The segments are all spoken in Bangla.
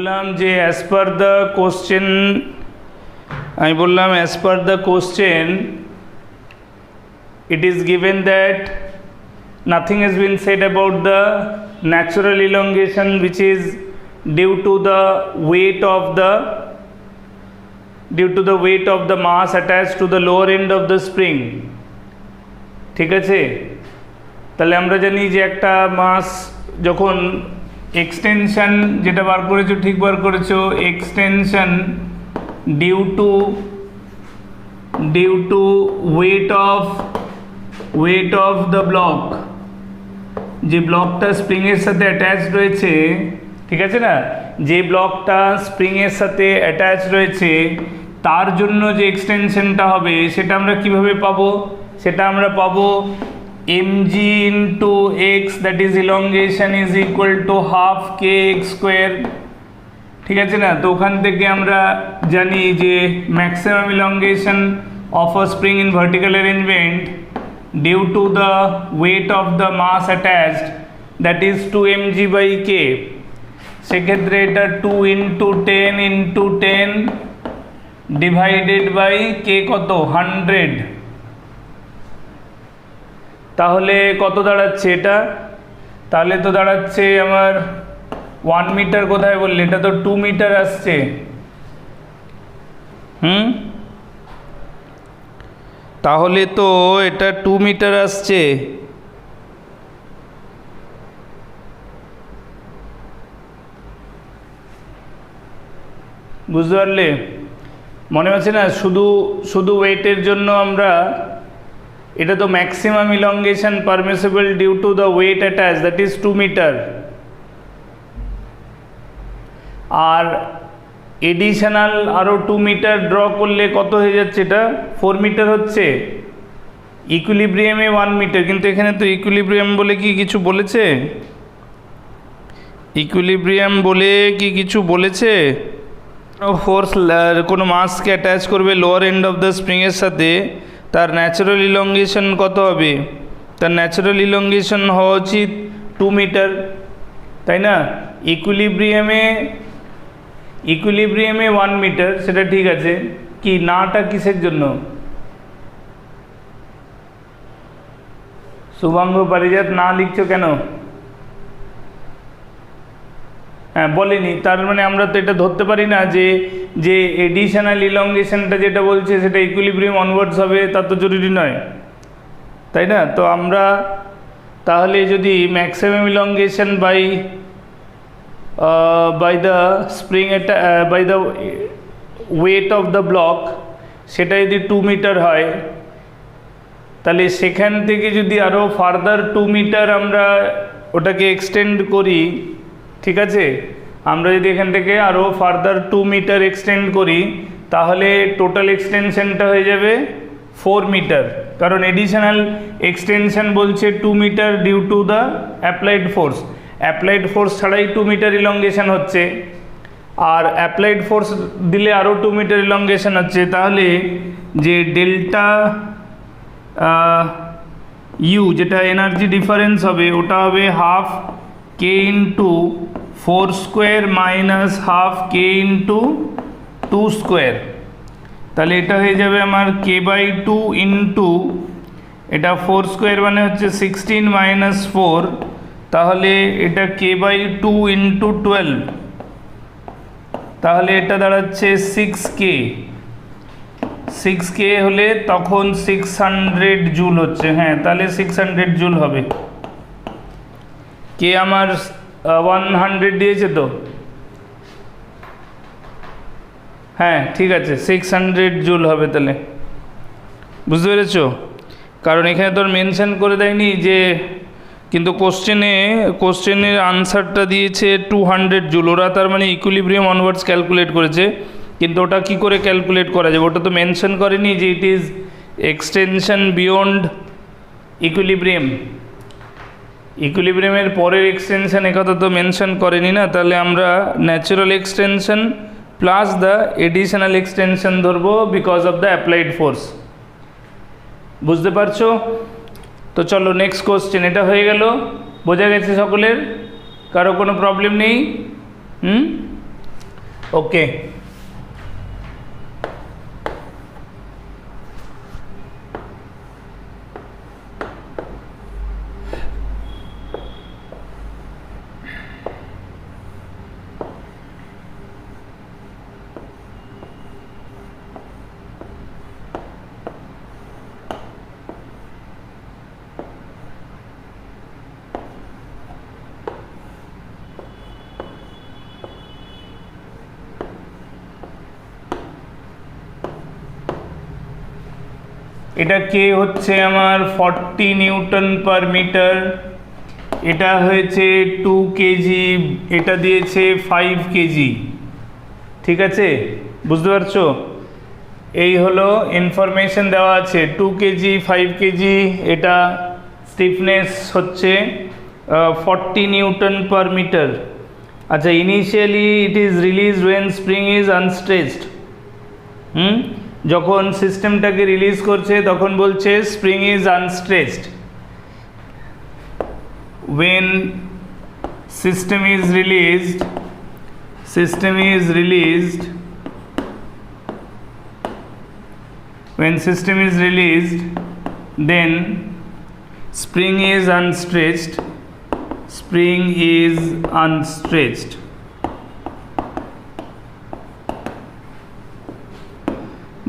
বললাম যে as per the question it is given that nothing has been said about the natural elongation which is due to the weight of the mass attached to the lower end of the spring. ঠিক আছে, তাহলে আমরা জানি যে একটা মাস যখন এক্সটেনশন, যেটা বার করেছো ঠিক বার করেছো, extension due to weight of the block, যে ব্লকটা স্প্রিংয়ের সাথে অ্যাটাচ রয়েছে, ঠিক আছে না, যে ব্লকটা স্প্রিংয়ের সাথে অ্যাটাচ রয়েছে তার জন্য যে এক্সটেনশনটা হবে সেটা আমরা কিভাবে পাবো? সেটা আমরা পাবো mg into x, that is elongation is equal to half kx square. ঠিক আছে না, তো ওখান থেকে আমরা জানি যে maximum elongation of a spring in vertical arrangement due to the weight of the mass attached, that is 2mg by k. সেক্ষেত্রে এটা 2 into 10 into 10 divided by k কত? 100. তাহলে কত দাঁড়াচ্ছে এটা? তাহলে তো দাঁড়াচ্ছে আমার 1 মিটার। কোথায় বললে? এটা তো 2 মিটার আসছে। তাহলে তো এটা 2 মিটার আসছে। বুঝতে পারলে? মনে হচ্ছে না শুধু ওয়েটের জন্য আমরা, এটা তো maximum elongation permissible due to the weight attach, that is 2 metre. আর এডিশনাল আরও 2 মিটার ড্র করলে কত হয়ে যাচ্ছে? এটা 4 মিটার হচ্ছে। ইকুইলিব্রিয়ামে 1 মিটার, কিন্তু এখানে তো ইকুইলিব্রিয়াম বলে কি কিছু বলেছে? ইকুইলিব্রিয়াম বলে কি কিছু বলেছে? ফোর্স কোনো মাসকে অ্যাটাচ করবে লোয়ার এন্ড অফ দ্য স্প্রিংয়ের সাথে, তার ন্যাচারাল ইলংগেশন কত হবে? তার ন্যাচারাল ইলংগেশন হওয়া উচিত 2 মিটার, তাই না? ইকুইলিব্রিয়ামে 1 মিটার, সেটা ঠিক আছে। কি নাটা কিসের জন্য? শুভাঙ্গ পারিজাত না লিখছো কেন? হ্যাঁ, বলেনি, তার মানে আমরা তো এটা ধরতে পারি না যে এডিশনাল ইলংগেশনটা যেটা বলছে সেটা ইকুইলিব্রিয়াম অনওয়ার্ডস হবে, তা তো জরুরি নয়, তাই না? তো আমরা তাহলে যদি maximum elongation by the spring by the weight of the block, সেটা যদি 2 মিটার হয়, তাহলে সেখান থেকে যদি আরও ফার্দার 2 মিটার আমরা ওটাকে এক্সটেন্ড করি, ঠিক আছে, আমরা যদি এখান থেকে আরও ফার্দার 2 মিটার এক্সটেন্ড করি, তাহলে টোটাল এক্সটেনশনটা হয়ে যাবে 4 মিটার, কারণ এডিশনাল এক্সটেনশন বলছে 2 metre due to the applied force ছাড়াই 2 মিটার ইলংগেশন হচ্ছে, আর অ্যাপ্লাইড ফোর্স দিলে আরও 2 মিটার ইলংগেশন হচ্ছে। তাহলে যে ডেল্টা ইউ, যেটা এনার্জি ডিফারেন্স হবে, ওটা হবে half k into 4 square minus half k into 2 square. তাহলে এটা হয়ে যাবে আমার k/2 ইন্টু, এটা 4 স্কোয়ার মানে হচ্ছে 16 মাইনাস 4, তাহলে এটা k/2 ইন্টু 12, তাহলে এটা দাঁড়াচ্ছে 6k হলে তখন 600 জুল হচ্ছে। হ্যাঁ, তাহলে 600 জুল হবে। কে আমার 100 দিয়েছে তো? হ্যাঁ, ঠিক আছে, 600 জুল হবে তাহলে। বুঝতে পেরেছ? কারণ এখানে তো মেনশন করে দেয়নি যে, কিন্তু কোশ্চেনের আনসারটা দিয়েছে 200 জুল। ওরা তার মানে ইকুইলিব্রিয়াম অনওয়ার্ডস ক্যালকুলেট করেছে, কিন্তু ওটা কি করে ক্যালকুলেট করা যাবে ওটা তো মেনশন করেনি যে ইট ইজ এক্সটেনশন বিয়ন্ড ইকুইলিব্রিয়ামের পরের এক্সটেনশন একথা তো মেনশন করেনি না। তাহলে আমরা natural extension plus the additional extension ধরবো because of the applied force. বুঝতে পারছো? তো চলো নেক্সট কোশ্চেন। এটা হয়ে গেল, বোঝা গেছে সকলের? কারো কোনো প্রবলেম নেই? ওকে। এটা কে হচ্ছে আমার 40 নিউটন পার মিটার, এটা হয়েছে 2 কেজি, এটা দিয়েছে 5 কেজি। ঠিক আছে, বুঝতে পারছো? এই হলো ইনফরমেশন দেওয়া আছে, 2 কেজি 5 কেজি, এটা স্টিফনেস হচ্ছে 40 নিউটন পার মিটার। আচ্ছা, initially it is release when spring is unstretched. যখন সিস্টেমটাকে রিলিজ করছে তখন বলছে spring is unstretched. when system is released then spring is unstretched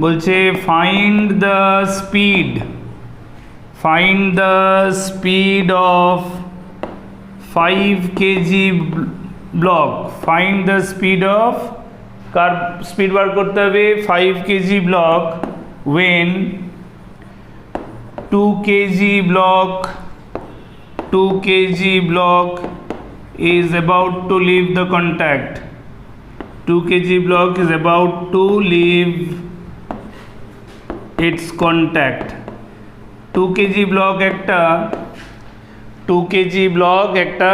বলছে find the speed of 5 kg block, find the speed of, car speed বার করতে হবে? 5 kg block when 2 kg block is about to leave the contact. 2 kg block is about to leave its contact. 2 kg block একটা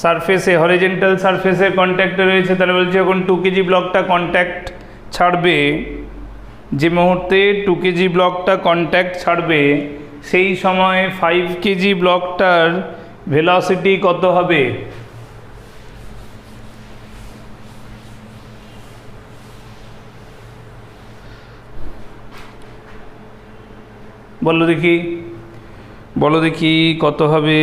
সারফেসে, হরিজন্টাল সারফেসের কন্ট্যাক্টে রয়েছে। তাহলে বলছে যখন 2 কেজি ব্লকটা কন্ট্যাক্ট ছাড়বে, যে মুহূর্তে 2 কেজি ব্লকটা কন্ট্যাক্ট ছাড়বে সেই সময় 5 কেজি ব্লকটার ভেলোসিটি কত হবে? বলো দেখি কত হবে?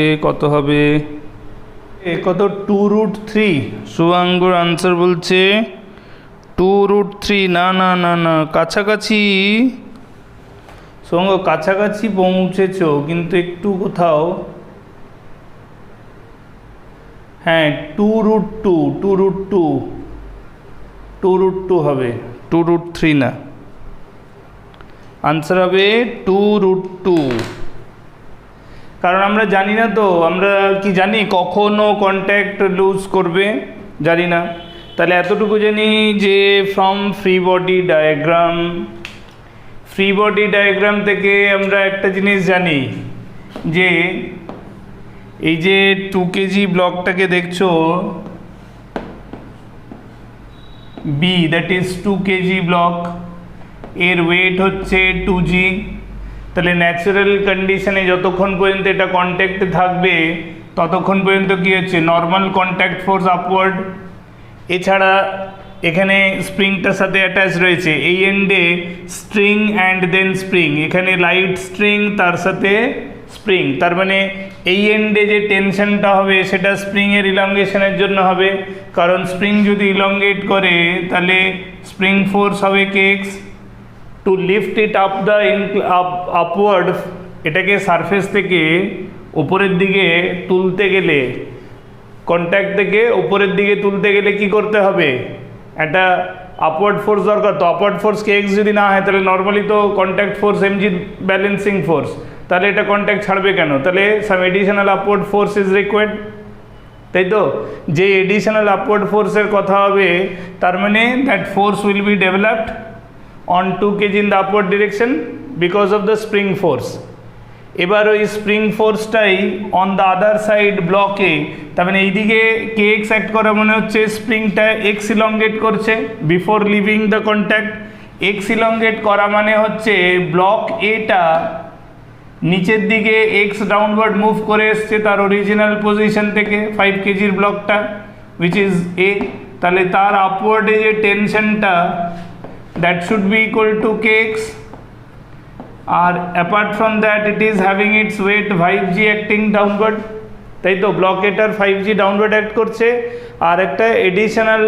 কত? 2√3। শুভাঙ্গুর আনসার বলছে 2√3। না, কাছাকাছি শুভাঙ্গ, কাছাকাছি পৌঁছেছো, কিন্তু একটু কোথাও, হ্যাঁ 2√2 হবে, 2√3 না, আনসার হবে 2√2। কারণ আমরা জানি না তো, আমরা কি জানি কখনো কন্ট্যাক্ট লুজ করবে? জানি না। তাহলে এতটুকু জানি যে ফ্রম ফ্রি বডি ডায়াগ্রাম থেকে আমরা একটা জিনিস জানি, যে এই যে 2 কেজি ব্লকটাকে দেখছো, B, that is 2 KG block, এর ওয়েট হচ্ছে 2g। তাহলে ন্যাচারাল কন্ডিশনে যতক্ষণ পর্যন্ত এটা কন্ট্যাক্টে থাকবে ততক্ষণ পর্যন্ত কী হচ্ছে? Normal contact force upward. এছাড়া এখানে স্প্রিংটার সাথে অ্যাটাচ রয়েছে, এই এন্ডে স্ট্রিং অ্যান্ড দেন স্প্রিং, এখানে লাইট স্ট্রিং তার সাথে স্প্রিং, তার মানে এই এন্ডে যে টেনশনটা হবে সেটা স্প্রিংয়ের ইলংগেশনের জন্য হবে। কারণ স্প্রিং যদি ইলংগেট করে তাহলে স্প্রিং ফোর্স হবে kx। টু লিফট ইট আপওয়ার্ড, এটাকে সারফেস থেকে উপরের দিকে তুলতে গেলে, কন্ট্যাক্ট থেকে উপরের দিকে তুলতে গেলে কি করতে হবে? একটা আপওয়ার্ড ফোর্স দরকার। তো আপওয়ার্ড ফোর্স kx যদি না হয় তাহলে নর্মালি তো contact force mg balancing force, তাহলে এটা কন্ট্যাক্ট ছাড়বে কেন? তাহলে some additional upward force is required, তাই তো? যে এডিশনাল আপওয়ার্ড ফোর্সের কথা হবে, তার মানে that force will be developed on 2 kg in the upward direction because of the spring force. এবার ওই স্প্রিং ফোর্সটাই অন দ্য আদার সাইড ব্লকে, তার মানে এইদিকে kx অ্যাক্ট করা মানে হচ্ছে স্প্রিংটা x ইলংগেট করছে before living the contact. x elongate করা মানে হচ্ছে ব্লক এটা নিচের দিকে x ডাউনওয়ার্ড মুভ করে এসছে তার অরিজিনাল পজিশন থেকে 5 কেজির ব্লকটা, উইচ ইজ a। তাহলে তার আপওয়ার্ডে যে টেনশনটা that should be equal to kx, আর apart from that it is having its weight 5g acting downward, তাই তো ব্লক এটার 5g ডাউনওয়ার্ড অ্যাক্ট করছে, আর একটা এডিশনাল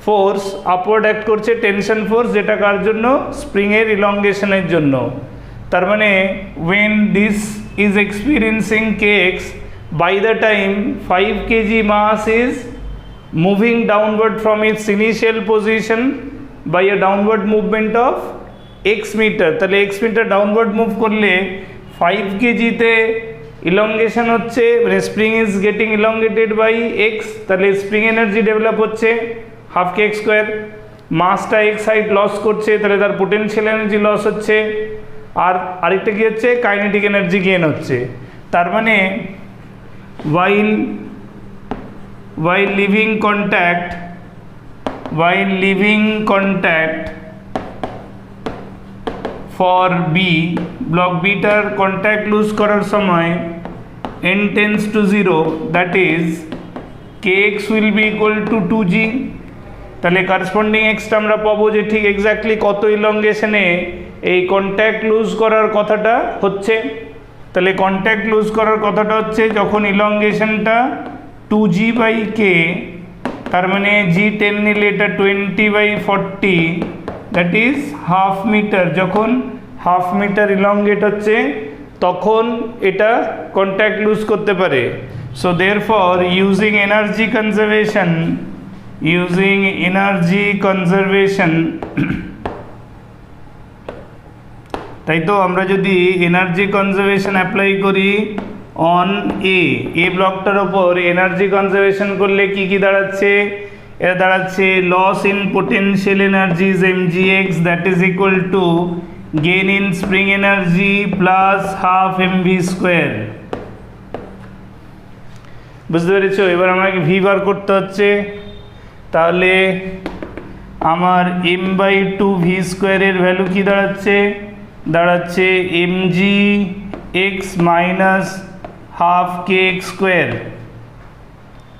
ফোর্স আপওয়ার্ড অ্যাক্ট করছে টেনশন ফোর্স, যেটা কার জন্য? স্প্রিংয়ের ইলংগেশনের জন্য। তার মানে when this is experiencing kx, by the time 5 kg mass is moving downward from its initial position by a downward movement of x meter, তাহলে x মিটার ডাউনওয়ার্ড মুভ করলে 5 কেজিতে ইলংগেশন হচ্ছে, মানে spring is getting elongated by x, তাহলে স্প্রিং এনার্জি ডেভেলপ হচ্ছে হাফ kx স্কোয়ার, মাসটা x হাইট লস করছে, তাহলে তার পোটেনশিয়াল এনার্জি লস হচ্ছে, আর আরেকটা কি হচ্ছে? কাইনেটিক এনার্জি গেইন হচ্ছে। তার মানে while leaving contact for B, block বিটার কন্ট্যাক্ট লুজ করার সময় n tends to 0, that is kx will be equal to 2g, তাহলে কারেসপন্ডিং এক্সটা আমরা পাবো যে ঠিক এক্স্যাক্টলি কত ইলংগেশনে এই কন্ট্যাক্ট লুজ করার কথাটা হচ্ছে। তাহলে কন্ট্যাক্ট লুজ করার কথাটা হচ্ছে যখন ইলংগেশনটা 2g/k, তার মানে g10 নিলে এটা 20/40, দ্যাট ইজ হাফ মিটার, যখন হাফ মিটার ইলংগেট হচ্ছে তখন এটা কন্ট্যাক্ট লুজ করতে পারে। So therefore using energy conservation তাই তো আমরা যদি এনার্জি কনজারভেশন অ্যাপ্লাই করি অন এ ব্লকটার ওপর, এনার্জি কনজারভেশন করলে কি কি দাঁড়াচ্ছে? এটা দাঁড়াচ্ছে loss in potential energies mgx, that is equal to gain in spring energy plus half mv square. বুঝতে পেরেছো? এবার আমাকে ভি বার করতে হচ্ছে, তাহলে আমার m/2 ভি স্কোয়ারের ভ্যালু কি দাঁড়াচ্ছে? দাঁড়াচ্ছে mgx minus half kx square.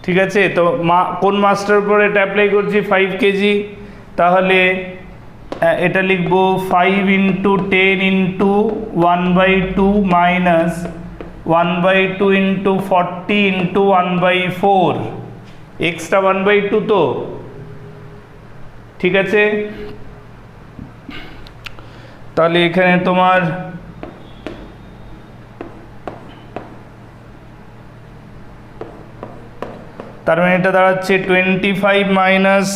ঠিক আছে, তো কোন মাসটার উপর এটা অ্যাপ্লাই করছি? 5 কেজি, তাহলে এটা লিখবো 5 × 10 × 1/2 মাইনাস 1/2 × 40 × 1/4, এক্সটা 1/2 তো, ঠিক আছে। তাহলে এখানে তোমার তার মানে এটা দাঁড়াচ্ছে 25 মাইনাস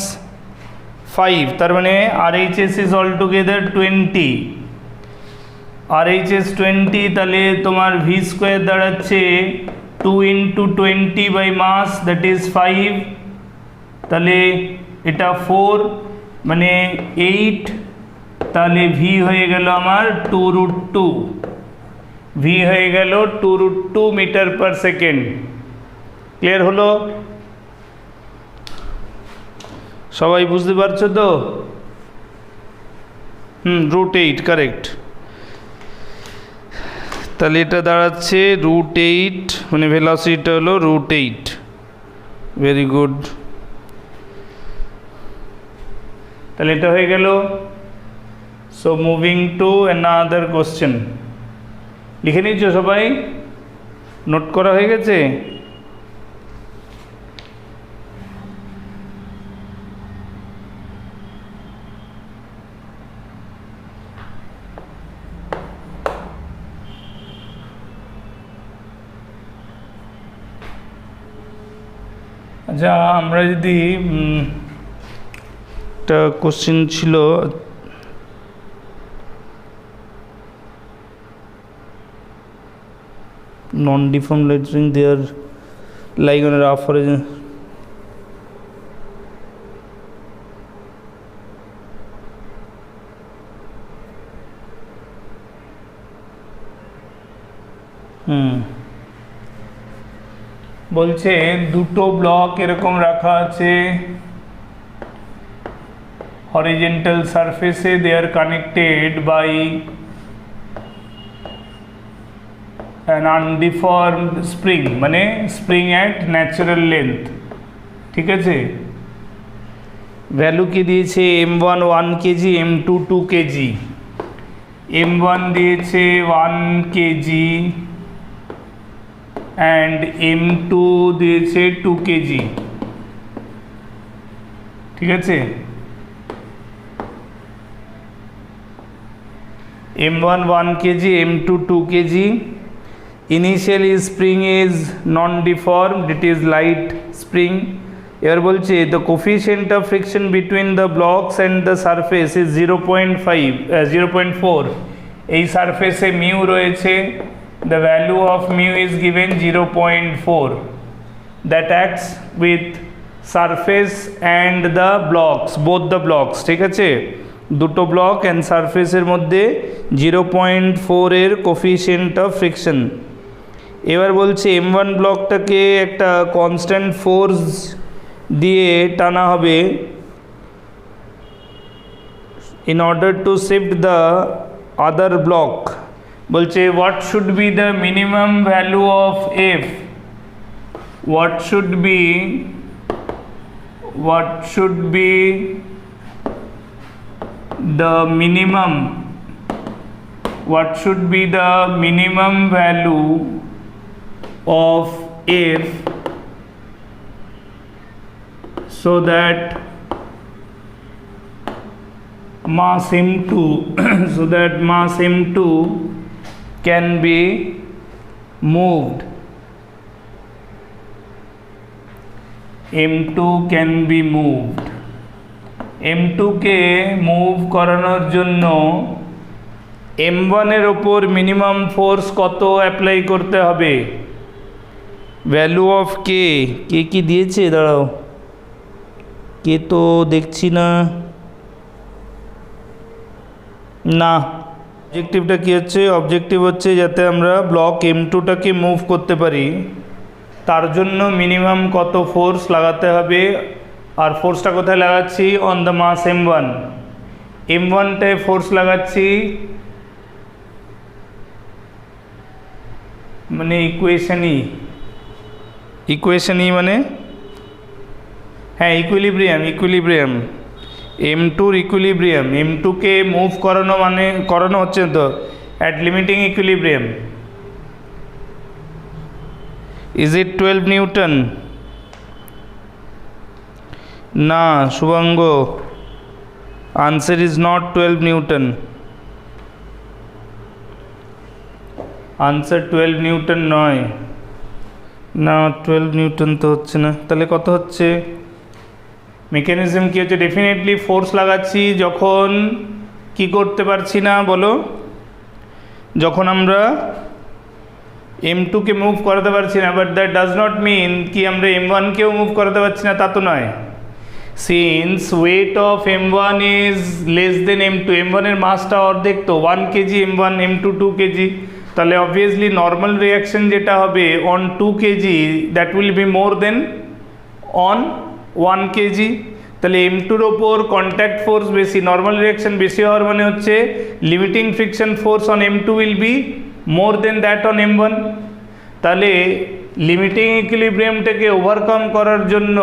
5, তার মানে RHS is all together 20, RHS 20, তাহলে তোমার ভি স্কোয়ার দাঁড়াচ্ছে 2 × 20 বাই মাস, দ্যাট ইজ 5, তাহলে এটা 4 মানে 8, তাহলে ভি হয়ে গেল আমার 2√2, ভি হয়ে গেল 2√2 মিটার পার সেকেন্ড। ক্লিয়ার হলো? সবাই বুঝতে পারছো তো? √8 কারেক্ট। তাহলে এটা দাঁড়াচ্ছে √8, মানে ভেলোসিটিটা হলো √8। Very good. তাহলে এটা হয়ে গেল। So moving to another question. লিখে নিচ্ছ সবাই? নোট করা হয়ে গেছে? আচ্ছা, আমরা যদি একটা কোশ্চেন ছিল non-deformed light string, they are lying on a rough horizon. বলছে দুটো ব্লক এরকম রাখা আছে horizontal surface, they are connected by an undeformed spring, মানে spring at natural length, ঠিক আছে। ভ্যালু কি দিয়েছে M1 1 KG, M2 2 KG. M1 দিয়েছে 1 কেজি অ্যান্ড M2 দিয়েছে 2 কেজি, ঠিক আছে। M1 1 kg, M2 2 kg. Initial spring is non-deformed, it is light spring. এবার বলছে the coefficient of friction between the blocks and the surface is 0.4. এই সারফেসে মিউ রয়েছে, the value of mu is given 0.4. that acts with surface and the blocks, both the blocks, ঠিক আছে। দুটো ব্লক অ্যান্ড সারফেসের মধ্যে 0.4 এর কোফিশিয়েন্ট অফ ফ্রিকশন। এবার বলছে M1 ব্লকটাকে একটা কনস্ট্যান্ট ফোর্স দিয়ে টানা হবে in order to shift the other block। বলছে what should be the minimum value of F, what should be the minimum, what should be the minimum value of F so that mass M2 so that mass M2 can be moved, M2 can be moved। M2 কে মুভ করানোর জন্য M1 এর ওপর মিনিমাম ফোর্স কত অ্যাপ্লাই করতে হবে? ভ্যালু অফ কে, কে কি দিয়েছে? দাঁড়াও, কে তো দেখছি না। অবজেক্টিভটা কি হচ্ছে? অবজেক্টিভ হচ্ছে যাতে আমরা ব্লক M2টাকে মুভ করতে পারি, তার জন্য মিনিমাম কত ফোর্স লাগাতে হবে। আর ফোর্সটা কোথায় লাগাচ্ছি? On the mass M1। M1টায় ফোর্স লাগাচ্ছি, মানে ইকুয়েশনই মানে হ্যাঁ ইকুইলিব্রিয়াম M2-র ইকুইলিব্রিয়াম। M2কে মুভ করানো হচ্ছে তো at limiting equilibrium. Is it 12 newton? না Shubhang, answer is not 12 newton. Answer 12 newton নয়। না 12 নিউটন তো হচ্ছে না, তাহলে কত হচ্ছে? মেকানিজম কি হচ্ছে? ডেফিনেটলি ফোর্স লাগাচ্ছি যখন কি করতে পারছি না বলো, যখন আমরা M2কে মুভ করাতে পারছি না। But that does not mean কি আমরা M1কেও মুভ করাতে পারছি না, তা তো নয়। Since weight of M1 is less than M2, M1 এর মাসটা অর্ধেক তো 1 কেজি M1, M2 2 কেজি, তাহলে অবভিয়াসলি নর্মাল রিয়াকশন যেটা হবে on 2 KG that will be more than on 1 KG. তাহলে M2-র ওপর কন্ট্যাক্ট ফোর্স বেশি, নর্মাল রিয়াকশন বেশি হওয়ার মানে হচ্ছে limiting friction force on M2 will be more than that on M1। তাহলে লিমিটিং ইকুইলিব্রিয়ামটাকে ওভারকাম করার জন্য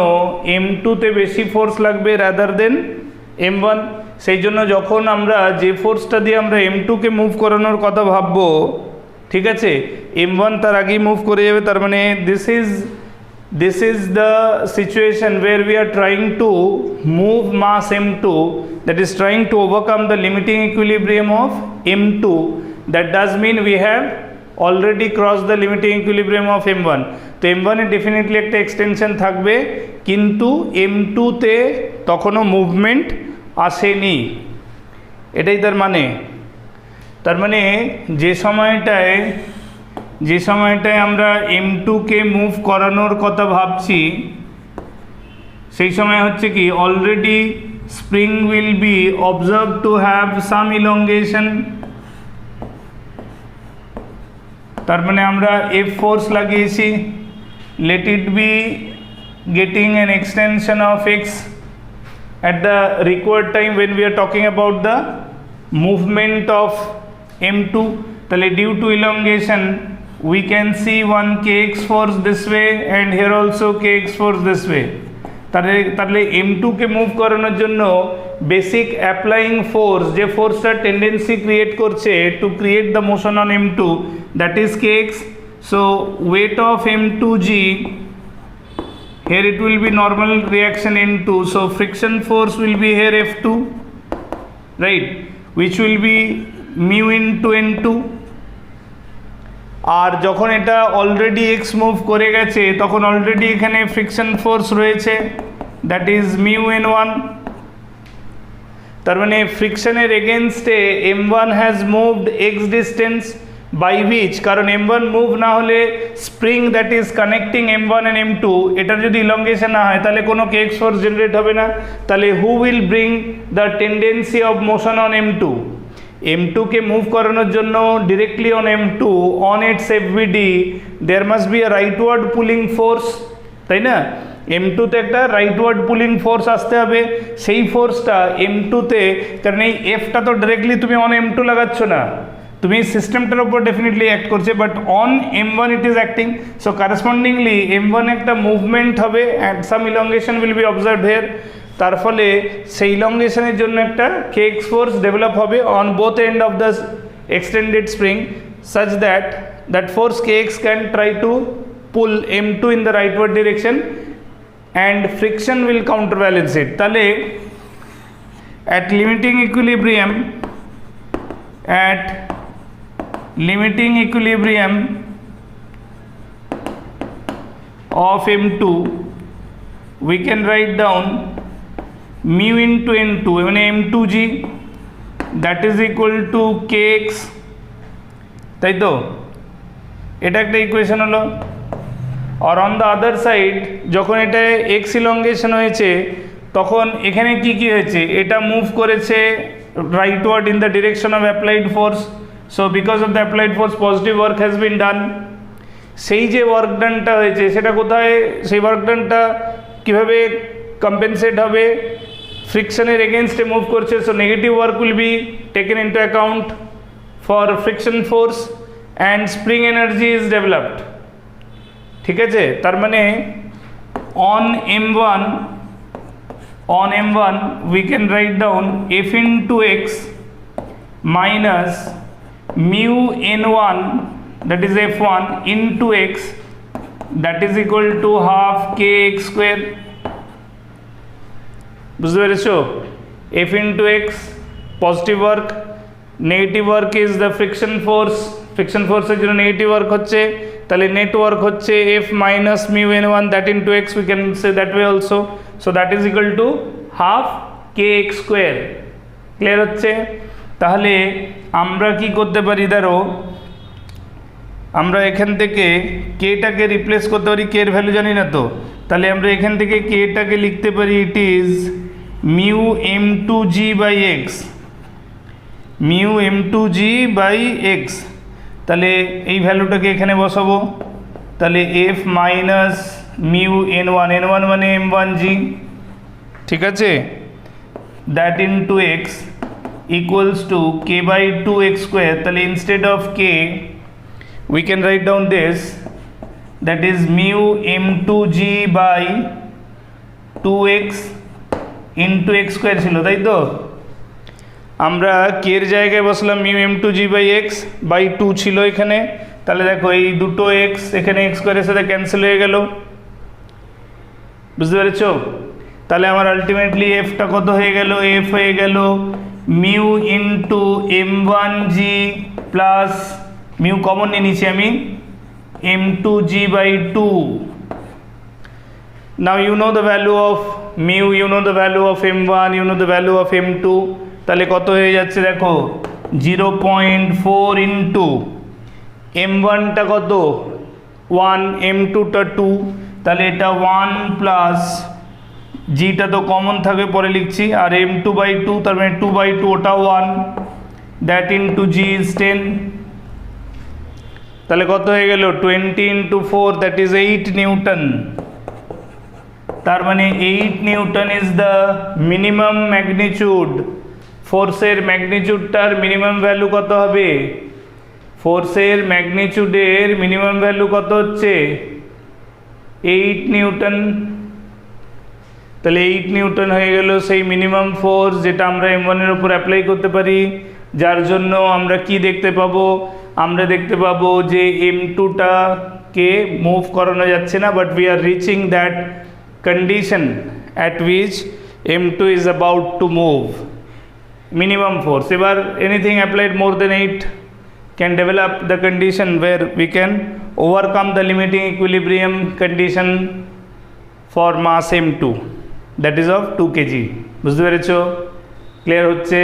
M2-তে বেশি ফোর্স লাগবে রাদার দেন M1। সেই জন্য যখন আমরা যে ফোর্সটা দিয়ে আমরা M2কে মুভ করানোর কথা ভাববো, ঠিক আছে, M1 তার আগেই মুভ করে যাবে। তার মানে this is the situation where we are trying to move mass M2, that is trying to overcome the limiting equilibrium of M2. That does mean we have already crossed the limiting equilibrium of M1. তো M1 এ ডেফিনেটলি একটা এক্সটেনশন থাকবে, কিন্তু M2-তে তখনও মুভমেন্ট আসেনি, এটাই তার মানে। তার মানে যে সময়টায় আমরা M2কে মুভ করানোর কথা ভাবছি, সেই সময় হচ্ছে কি already spring will be observe to have some elongation. তার মানে আমরা F ফোর্স লাগিয়েছি, let it be getting an extension of X at the required time when we are talking about the movement of M2. তাহলে due to elongation we can see one kx force this way and here also kx force this way. তাহলে M2 কে মুভ করানোর জন্য বেসিক অ্যাপ্লাইং ফোর্স, যে ফোর্সটা টেন্ডেন্সি ক্রিয়েট করছে to create the motion on M2, that is kx. So weight of M2g, here it will be normal reaction N2, so friction force will be here F2, right, which will be mu into N2. আর যখন এটা অলরেডি x মুভ করে গেছে তখন অলরেডি এখানে ফ্রিকশন ফোর্স রয়েছে, দ্যাট ইজ মিউ N1. তার মানে ফ্রিকশনের এগেনস্টে M1 has moved x distance by which, কারণ M1 মুভ না হলে spring that is connecting M1 and M2 এটার যদি ইলংগেশন না হয় তাহলে কোনো kx ফোর্স জেনারেট হবে না. তাহলে who will bring the tendency of motion on M2? M2 কে মুভ করানোর জন্য directly on M2 on its FVD there must be a rightward pulling force, তাই না? M2 তে একটা রাইটওয়ার্ড পুলিং ফোর্স আসতে হবে, সেই ফোর্সটা M2 তে, কারণ এই Fটা তো ডিরেক্টলি তুমি অন M2 লাগাচ্ছ না, তুমি সিস্টেমটার উপর ডেফিনেটলি অ্যাক্ট করছে, but on M1 it is acting. So correspondingly M1 একটা মুভমেন্ট হবে and some elongation will be observed here. তার ফলে সেই ইলংগেশনের জন্য একটা kx ফোর্স ডেভেলপ হবে on both end of the extended spring, such that that force kx can try to pull M2 in the rightward direction and friction will counterbalance it. তাহলে at limiting equilibrium of M2 we can write down mu into N2 মানে M2g that is equal to kx, তাই তো? এটা একটা ইকুয়েশন হলো. আর অন দ্য আদার সাইড যখন এটা এক্স ইলংগেশন হয়েছে তখন এখানে কি কি হয়েছে, এটা মুভ করেছে rightward in the direction of applied force. So because of the applied force positive work has been done. সেই যে ওয়ার্ক ডানটা হয়েছে সেটা কোথায়, সেই ওয়ার্ক ডানটা কীভাবে কম্পেনসেট হবে? ফ্রিকশনের এগেনস্টে মুভ করছে, so negative work will be taken into account for friction force and spring energy is developed. ঠিক আছে, তার মানে on M1 we can write down f into x minus mu N1 that is F1 into x that is equal to half kx square. বুঝতে পেরেছো? f into x positive work, negative work is the friction force, friction ফোর্সের জন্য নেগেটিভ ওয়ার্ক হচ্ছে, তাহলে নেট ওয়ার্ক হচ্ছে f minus mu N1 that into x, we can say that way also. So that is equal to half kx square. Clear হচ্ছে? তাহলে আমরা কি করতে পারি, ধরো আমরা এখান থেকে কেটাকে রিপ্লেস করতে পারি, কে এর ভ্যালু জানি না তো, তাহলে আমরা এখান থেকে কেটাকে লিখতে পারি it is mu M2g by x, mu M2g by x. তাহলে এই ভ্যালুটাকে এখানে বসাবো, তাহলে f মাইনাস মিউ N1 মানে M1g, ঠিক আছে, that into x equals to k by 2x square. তাহলে instead of k we can write down this, that is mu M2g by 2x into x square ছিল, তাই তো? আমরা k এর জায়গায় বসলাম mu M2g by x by 2 ছিল এখানে, তাহলে দেখো এই দুটো x এখানে x স্কয়ারের সাথে ক্যান্সেল হয়ে গেল. বুঝতে পেরেছো? তাহলে আমার আলটিমেটলি f টা কত হয়ে গেল, f হয়ে গেল mu into M1g plus mu common নিয়ে নিচ্ছি আমি M2g by 2. Now you know the value of mu, you know the value of M1, you know the value of M2. তাহলে কত হয়ে যাচ্ছে দেখো 0.4 ইন্টু M1 টা কত 1, M2 টা 2, তাহলে এটা 1 প্লাস জিটা তো কমন থাকবে পরে লিখছি, আর M2 by 2 তার মানে 2 by 2 ওটা 1, দ্যাট ইন্টু জি ইজ 10. তাহলে কত হয়ে গেল 20 ইন্টু 4 দ্যাট ইজ 8 নিউটন. তার মানে 8 Newton is the minimum magnitude. ফোর্সের ম্যাগনিটিউডটার মিনিমাম ভ্যালু কত হবে, ফোর্সের ম্যাগনিটিউডের মিনিমাম ভ্যালু কত হচ্ছে 8 নিউটন. তাহলে 8 নিউটন হয়ে গেল সেই মিনিমাম ফোর্স যেটা আমরা M1 এর উপর অ্যাপ্লাই করতে পারি, যার জন্য আমরা কি দেখতে পাবো, আমরা দেখতে পাবো যে M2টাকে মুভ করানো যাচ্ছে না, but we are reaching that condition at which M2 is about to move, minimum force. এবার anything applied more than 8 can develop the condition where we can overcome the limiting equilibrium condition for mass M2 that is of 2 kg. বুঝতে পেরেছো? ক্লিয়ার হচ্ছে?